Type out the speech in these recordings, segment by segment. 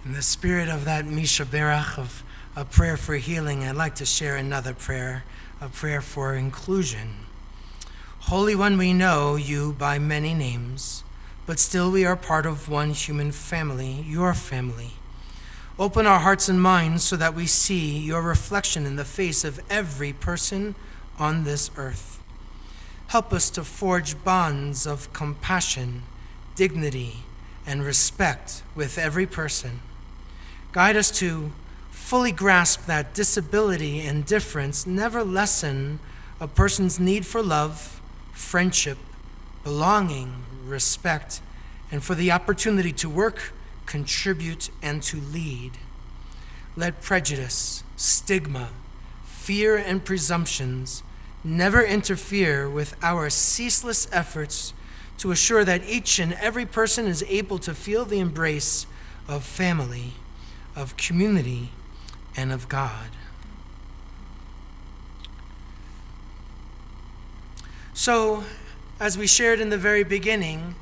In the spirit of that Misha Berach of a prayer for healing, I'd like to share another prayer, a prayer for inclusion. Holy One, we know you by many names, but still we are part of one human family, your family. Open our hearts and minds so that we see your reflection in the face of every person on this earth. Help us to forge bonds of compassion, dignity, and respect with every person. Guide us to fully grasp that disability and difference never lessen a person's need for love, friendship, belonging, respect, and for the opportunity to work, contribute, and to lead. Let prejudice, stigma, fear, and presumptions never interfere with our ceaseless efforts to assure that each and every person is able to feel the embrace of family, of community, and of God. So, as we shared in the very beginning,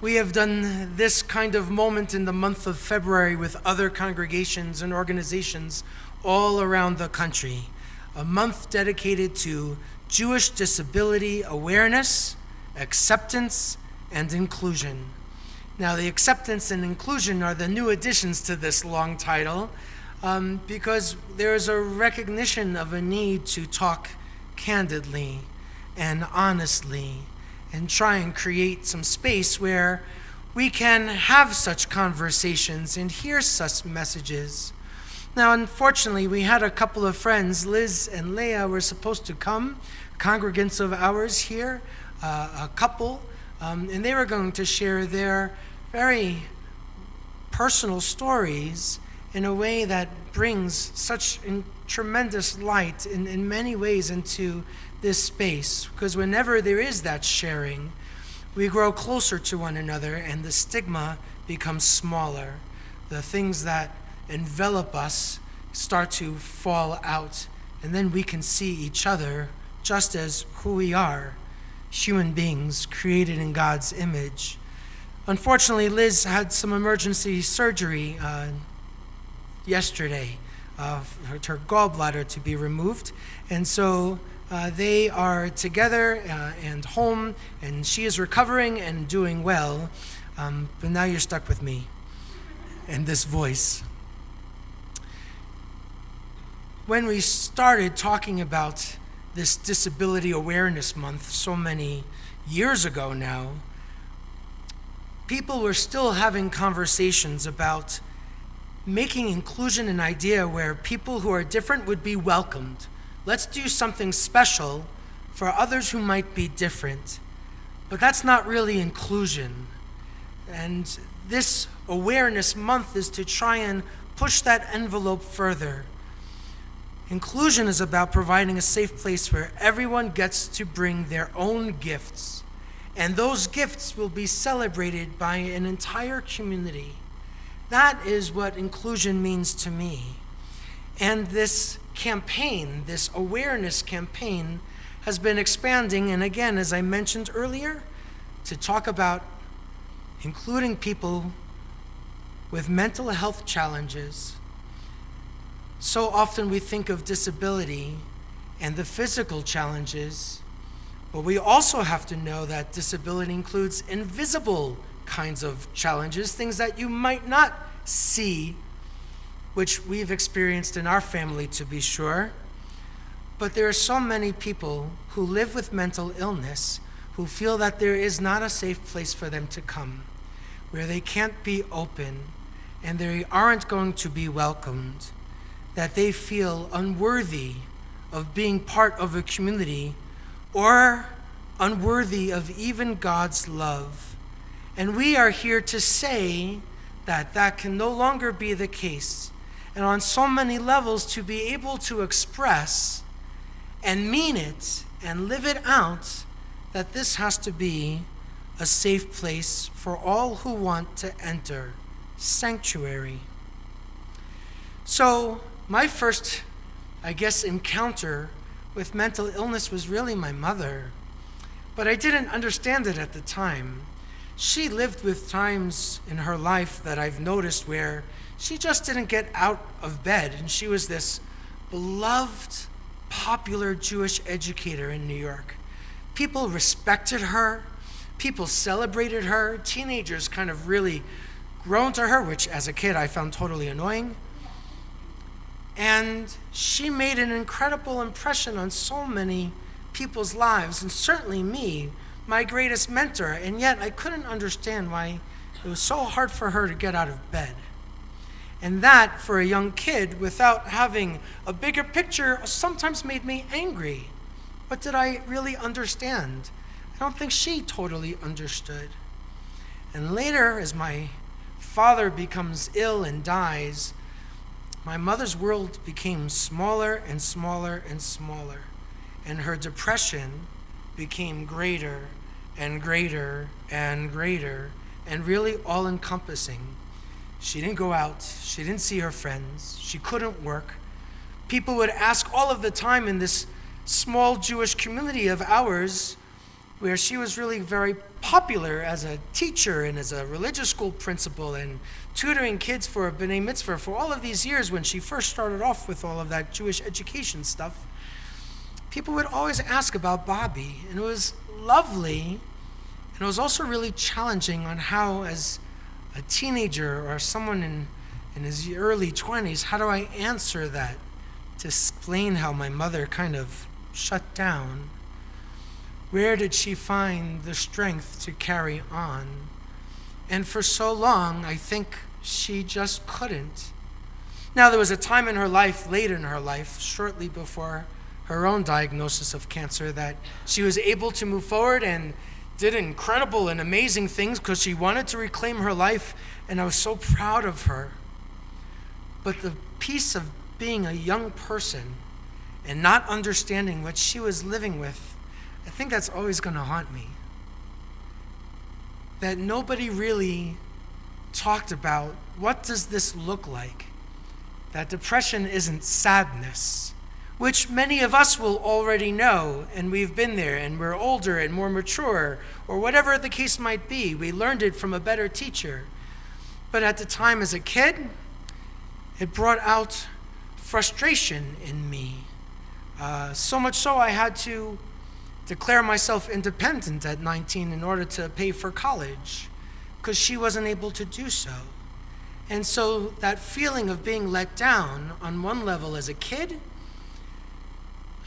we have done this kind of moment in the month of February with other congregations and organizations all around the country. A month dedicated to Jewish disability awareness, acceptance, and inclusion. Now, the acceptance and inclusion are the new additions to this long title because there is a recognition of a need to talk candidly and honestly and try and create some space where we can have such conversations and hear such messages. Now, unfortunately, we had a couple of friends, Liz and Leah, were supposed to come, congregants of ours here, a couple, and they were going to share their very personal stories in a way that brings such tremendous light in many ways into this space. Because whenever there is that sharing, we grow closer to one another and the stigma becomes smaller. The things that envelop us start to fall out, and then we can see each other just as who we are, human beings created in God's image. Unfortunately, Liz had some emergency surgery yesterday, her gallbladder to be removed, and so they are together and home, and she is recovering and doing well, but now you're stuck with me and this voice. When we started talking about this Disability Awareness Month so many years ago now, people were still having conversations about making inclusion an idea where people who are different would be welcomed. Let's do something special for others who might be different. But that's not really inclusion. And this Awareness Month is to try and push that envelope further. Inclusion is about providing a safe place where everyone gets to bring their own gifts. And those gifts will be celebrated by an entire community. That is what inclusion means to me. And this campaign, this awareness campaign, has been expanding, and again, as I mentioned earlier, to talk about including people with mental health challenges. So often we think of disability and the physical challenges, but we also have to know that disability includes invisible kinds of challenges, things that you might not see, which we've experienced in our family, to be sure. But there are so many people who live with mental illness who feel that there is not a safe place for them to come, where they can't be open and they aren't going to be welcomed, that they feel unworthy of being part of a community or unworthy of even God's love. And we are here to say that that can no longer be the case. And on so many levels, to be able to express and mean it and live it out, that this has to be a safe place for all who want to enter, sanctuary. So my first, encounter with mental illness was really my mother, but I didn't understand it at the time. she lived with times in her life that I've noticed where she just didn't get out of bed, and she was this beloved, popular Jewish educator in New York. People respected her, people celebrated her, teenagers kind of really groaned to her, which as a kid I found totally annoying. And she made an incredible impression on so many people's lives, and certainly me, my greatest mentor, and yet I couldn't understand why it was so hard for her to get out of bed. And that, for a young kid, without having a bigger picture, sometimes made me angry. What did I really understand? I don't think she totally understood. And later, as my father becomes ill and dies, my mother's world became smaller and smaller and smaller, and her depression became greater and greater and greater, and really all-encompassing. She didn't go out, she didn't see her friends, she couldn't work. People would ask all of the time in this small Jewish community of ours, where she was really very popular as a teacher and as a religious school principal and tutoring kids for a B'nai Mitzvah for all of these years when she first started off with all of that Jewish education stuff. People would always ask about Bobby, and it was lovely, and it was also really challenging on how, as a teenager or someone in his early 20s, how do I answer that to explain how my mother kind of shut down? Where did she find the strength to carry on? And for so long, I think she just couldn't. Now, there was a time in her life, late in her life, shortly before her own diagnosis of cancer, that she was able to move forward and did incredible and amazing things because she wanted to reclaim her life, and I was so proud of her. But the piece of being a young person and not understanding what she was living with, I think that's always going to haunt me. That nobody really talked about, what does this look like? That depression isn't sadness, which many of us will already know, and we've been there, and we're older and more mature, or whatever the case might be. We learned it from a better teacher. But at the time as a kid, it brought out frustration in me. So much so I had to declare myself independent at 19 in order to pay for college, because she wasn't able to do so. And so that feeling of being let down on one level as a kid,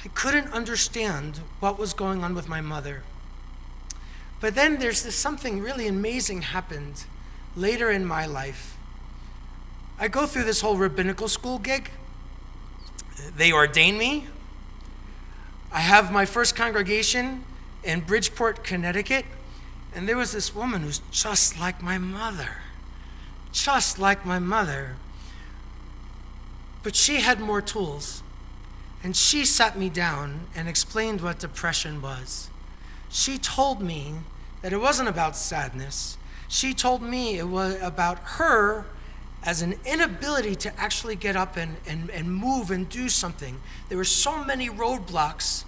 I couldn't understand what was going on with my mother. But then something really amazing happened later in my life. I go through this whole rabbinical school gig. They ordain me. I have my first congregation in Bridgeport, Connecticut, and there was this woman who's just like my mother. Just like my mother. But she had more tools. And she sat me down and explained what depression was. She told me that it wasn't about sadness. She told me it was about her as an inability to actually get up and move and do something. There were so many roadblocks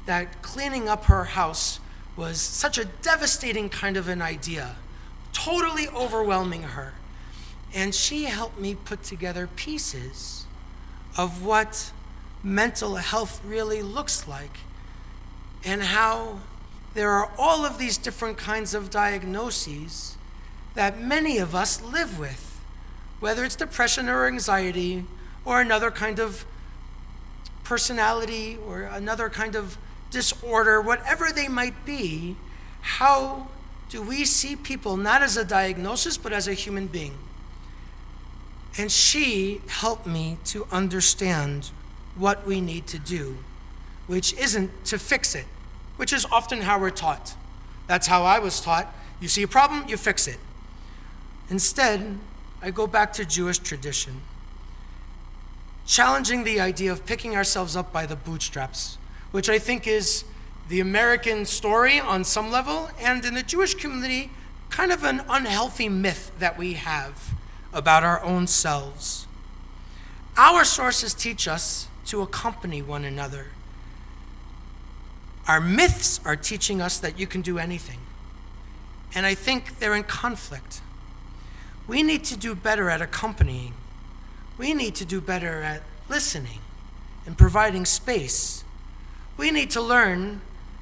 that cleaning up her house was such a devastating kind of an idea, totally overwhelming her. And she helped me put together pieces of what mental health really looks like, and how there are all of these different kinds of diagnoses that many of us live with, whether it's depression or anxiety or another kind of personality or another kind of disorder, whatever they might be. How do we see people not as a diagnosis but as a human being? And she helped me to understand what we need to do, which isn't to fix it, which is often how we're taught. That's how I was taught. You see a problem, you fix it. Instead, I go back to Jewish tradition, challenging the idea of picking ourselves up by the bootstraps, which I think is the American story on some level, and in the Jewish community, kind of an unhealthy myth that we have about our own selves. Our sources teach us to accompany one another. Our myths are teaching us that you can do anything. and I think they're in conflict. We need to do better at accompanying. We need to do better at listening and providing space. We need to learn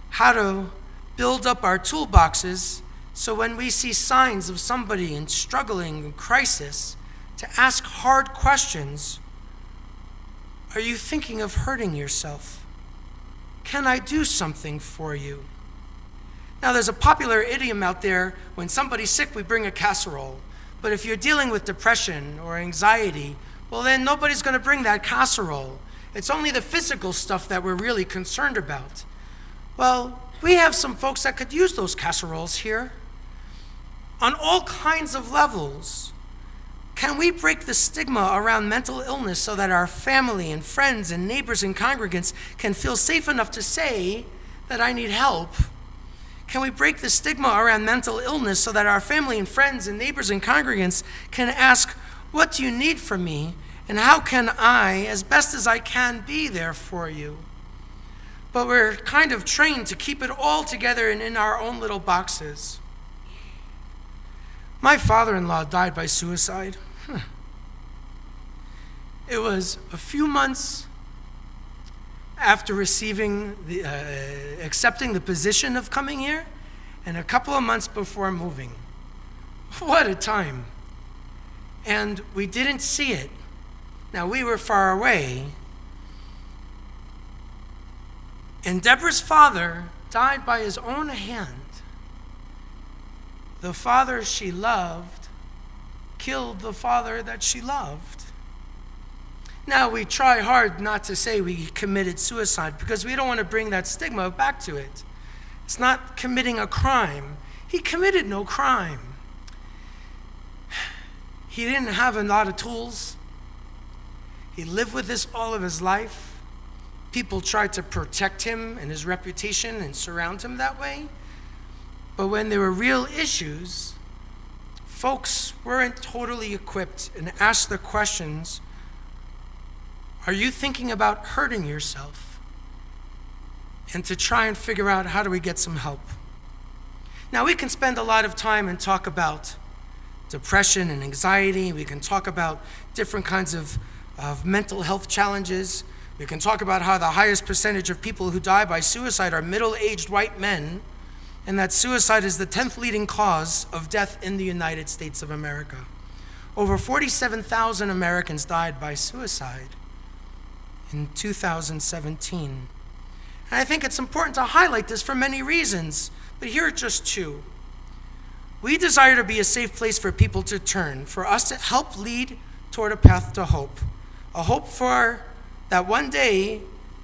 how to build up our toolboxes so when we see signs of somebody in struggling in crisis, to ask hard questions. Are you thinking of hurting yourself? Can I do something for you? Now, there's a popular idiom out there: when somebody's sick, we bring a casserole. But if you're dealing with depression or anxiety, well, then nobody's going to bring that casserole. It's only the physical stuff that we're really concerned about. Well, we have some folks that could use those casseroles here on all kinds of levels. Can we break the stigma around mental illness so that our family and friends and neighbors and congregants can feel safe enough to say that I need help? Can we break the stigma around mental illness so that our family and friends and neighbors and congregants can ask, what do you need from me? And how can I, as best as I can, be there for you? But we're kind of trained to keep it all together and in our own little boxes. My father-in-law died by suicide. It was a few months after accepting the position of coming here, and a couple of months before moving. What a time. And we didn't see it. Now, we were far away. And Deborah's father died by his own hand. The father she loved killed the father that she loved. Now, we try hard not to say we committed suicide because we don't want to bring that stigma back to it. It's not committing a crime. He committed no crime. He didn't have a lot of tools. He lived with this all of his life. People tried to protect him and his reputation and surround him that way. But when there were real issues, folks weren't totally equipped and asked the questions, are you thinking about hurting yourself? And to try and figure out, how do we get some help? Now, we can spend a lot of time and talk about depression and anxiety. We can talk about different kinds of mental health challenges. We can talk about how the highest percentage of people who die by suicide are middle-aged white men, and that suicide is the 10th leading cause of death in the United States of America. Over 47,000 Americans died by suicide in 2017. And I think it's important to highlight this for many reasons, but here are just two. We desire to be a safe place for people to turn, for us to help lead toward a path to hope. A hope for that one day,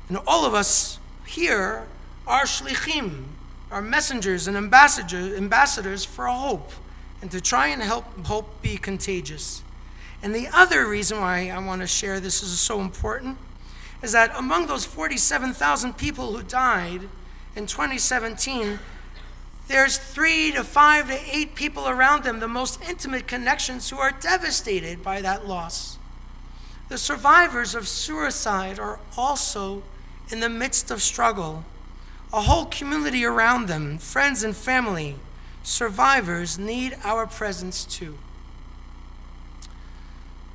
and all of us here are shlichim, are messengers and ambassadors for hope, and to try and help hope be contagious. And the other reason why I want to share this is so important is that among those 47,000 people who died in 2017, there's 3 to 5 to 8 people around them, the most intimate connections, who are devastated by that loss. The survivors of suicide are also in the midst of struggle. A whole community around them, friends and family, survivors need our presence too.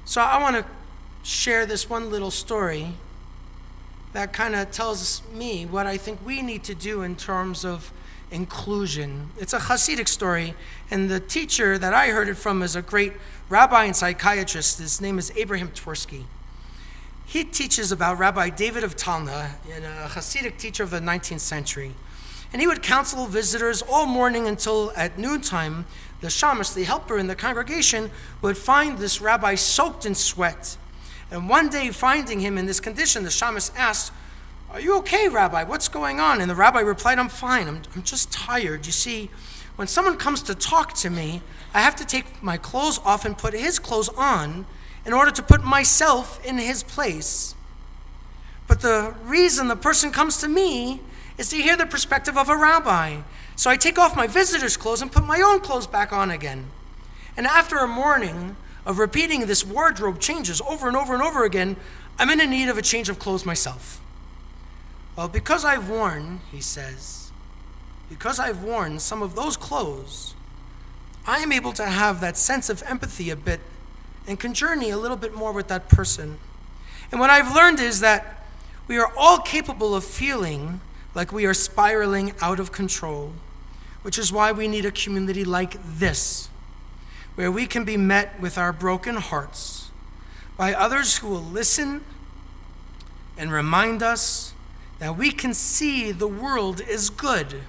So I want to share this one little story that kind of tells me what I think we need to do in terms of inclusion. It's a Hasidic story, and the teacher that I heard it from is a great rabbi and psychiatrist. His name is Abraham Twersky. He teaches about Rabbi David of Talna, a Hasidic teacher of the 19th century. And he would counsel visitors all morning until at noontime, the shamus, the helper in the congregation, would find this rabbi soaked in sweat. And one day, finding him in this condition, the shamus asked, "Are you okay, Rabbi? What's going on?" And the rabbi replied, "I'm fine. I'm just tired. You see, when someone comes to talk to me, I have to take my clothes off and put his clothes on in order to put myself in his place. But the reason the person comes to me is to hear the perspective of a rabbi. So I take off my visitor's clothes and put my own clothes back on again. And after a morning of repeating this wardrobe changes over and over and over again, I'm in need of a change of clothes myself. Well, because I've worn," he says, "because I've worn some of those clothes I am able to have that sense of empathy a bit and can journey a little bit more with that person. And what I've learned is that we are all capable of feeling like we are spiraling out of control, which is why we need a community like this, where we can be met with our broken hearts by others who will listen and remind us that we can see the world is good,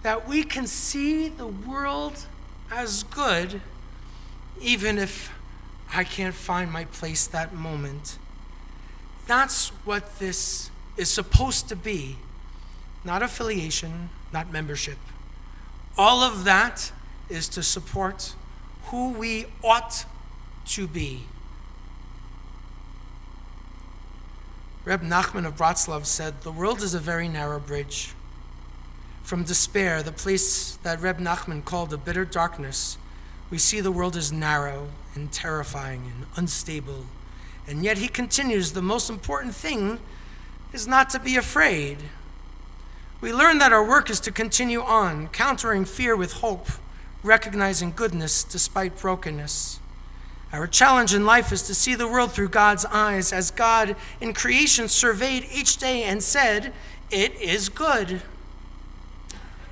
that we can see the world as good, even if I can't find my place that moment. That's what this is supposed to be, not affiliation, not membership. All of that is to support who we ought to be. Reb Nachman of Bratslav said, "The world is a very narrow bridge. From despair, the place that Reb Nachman called a bitter darkness, we see the world as narrow and terrifying and unstable. And yet," he continues, "the most important thing is not to be afraid. We learn that our work is to continue on, countering fear with hope, recognizing goodness despite brokenness. Our challenge in life is to see the world through God's eyes, as God in creation surveyed each day and said, 'It is good.'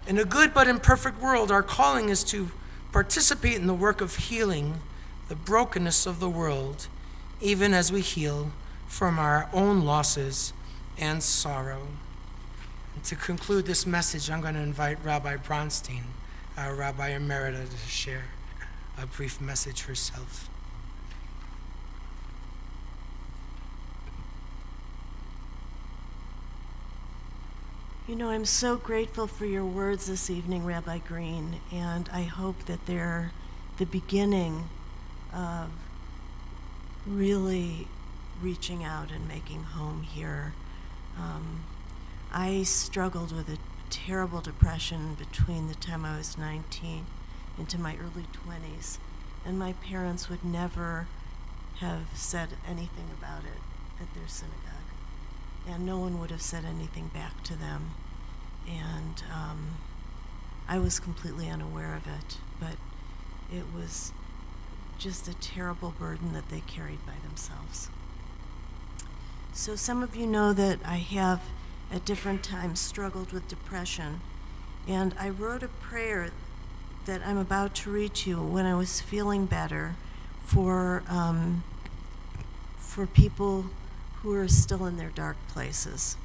In a good but imperfect world, our calling is to participate in the work of healing the brokenness of the world, even as we heal from our own losses and sorrow." And to conclude this message, I'm going to invite Rabbi Bronstein, our Rabbi Emerita, to share a brief message herself. You know, I'm so grateful for your words this evening, Rabbi Green, and I hope that they're the beginning of really reaching out and making home here. I struggled with a terrible depression between the time I was 19 into my early 20s, and my parents would never have said anything about it at their synagogue, and no one would have said anything back to them. And I was completely unaware of it, but it was just a terrible burden that they carried by themselves. So some of you know that I have at different times struggled with depression, and I wrote a prayer that I'm about to read to you when I was feeling better for people who are still in their dark places.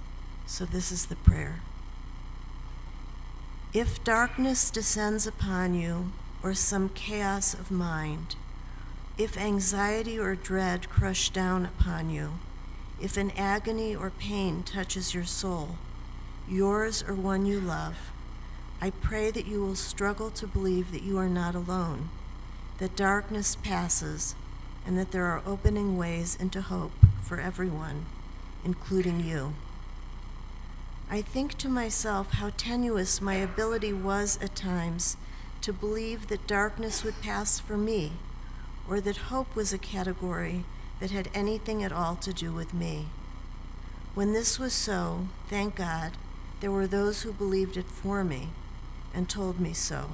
So this is the prayer. If darkness descends upon you, or some chaos of mind, if anxiety or dread crush down upon you, if an agony or pain touches your soul, yours or one you love, I pray that you will struggle to believe that you are not alone, that darkness passes, and that there are opening ways into hope for everyone, including you. I think to myself how tenuous my ability was at times to believe that darkness would pass for me, or that hope was a category that had anything at all to do with me. When this was so, thank God, there were those who believed it for me and told me so.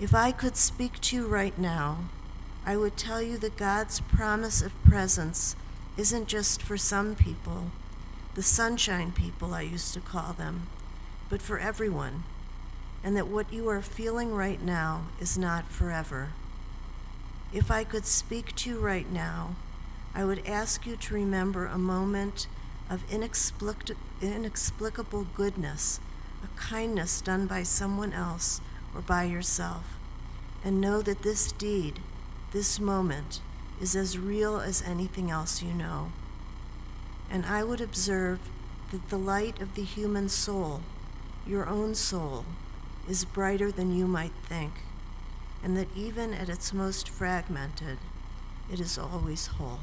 If I could speak to you right now, I would tell you that God's promise of presence isn't just for some people, the sunshine people I used to call them, but for everyone, and that what you are feeling right now is not forever. If I could speak to you right now, I would ask you to remember a moment of inexplicable goodness, a kindness done by someone else or by yourself, and know that this deed, this moment, is as real as anything else you know. And I would observe that the light of the human soul, your own soul, is brighter than you might think, and that even at its most fragmented, it is always whole.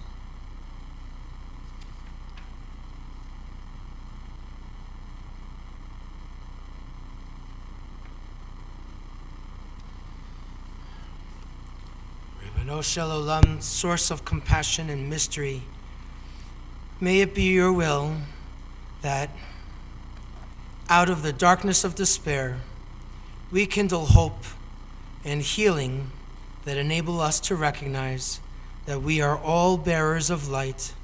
Ribono Shel Olam, source of compassion and mystery, may it be your will that out of the darkness of despair, we kindle hope and healing that enable us to recognize that we are all bearers of light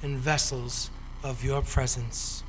and vessels of your presence.